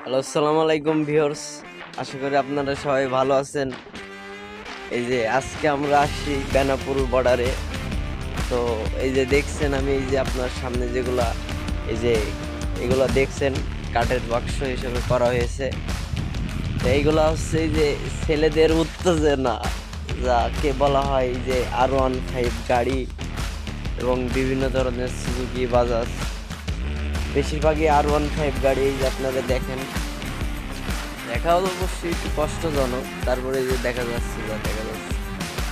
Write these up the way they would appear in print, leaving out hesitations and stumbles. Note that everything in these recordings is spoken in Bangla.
হ্যালো, আসসালামু আলাইকুম ভিউয়ার্স। আশা করি আপনারা সবাই ভালো আছেন। এই যে আজকে আমরা আসছি বেনাপুর বর্ডারে। তো এই যে দেখছেন, আমি এই যে আপনার সামনে যেগুলা এই যে এগুলা দেখছেন কাঠের বাক্স হিসেবে করা হয়েছে। তো এইগুলা হচ্ছে এই যে ছেলেদের উত্তেজনা, যাকে বলা হয় এই যে R15 গাড়ি এবং বিভিন্ন ধরনের সুজুকি বাজাজ, বেশিরভাগই R15 গাড়ি। এই যে আপনারা দেখেন, দেখাও অবশ্যই একটু কষ্টজনক, তারপরে যে দেখা যাচ্ছে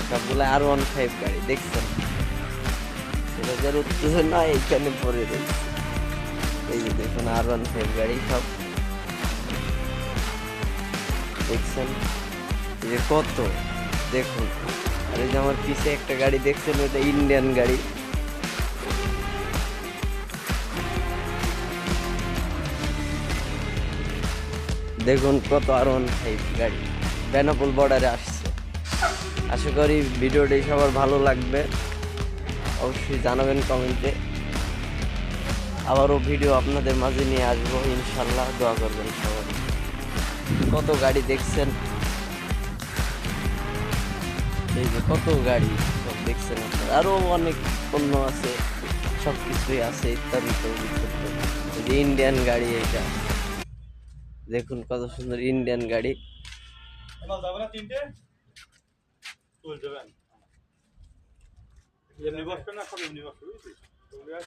সবগুলো R15 গাড়ি দেখছেন। ছেলেদের উত্তেজনা এইখানে পড়ে রয়েছে। এই যে দেখুন R15 গাড়ি সব দেখছেন, এই যে কত দেখুন। আর এই যে আমার পিছে একটা গাড়ি দেখছেন, ওটা ইন্ডিয়ান গাড়ি। দেখুন কত R15 গাড়ি বেনাপোল বর্ডারে আসছে। আশা করি ভিডিওটি সবার ভালো লাগবে, অবশ্যই জানাবেন কমেন্টে। আবারও ভিডিও আপনাদের মাঝে নিয়ে আসবো ইনশাল্লাহ, দোয়া করবেন সবাই। কত গাড়ি দেখছেন, এই যে কত গাড়ি সব দেখছেন আপনারা। আরো অনেক পণ্য আছে, সব কিছুই আছে ইত্যাদি ইত্যাদি। এই যে ইন্ডিয়ান গাড়ি, এইটা দেখুন কত সুন্দর ইন্ডিয়ান গাড়ি। এমনি বসবে না, সব এমনি বসবে বুঝলি।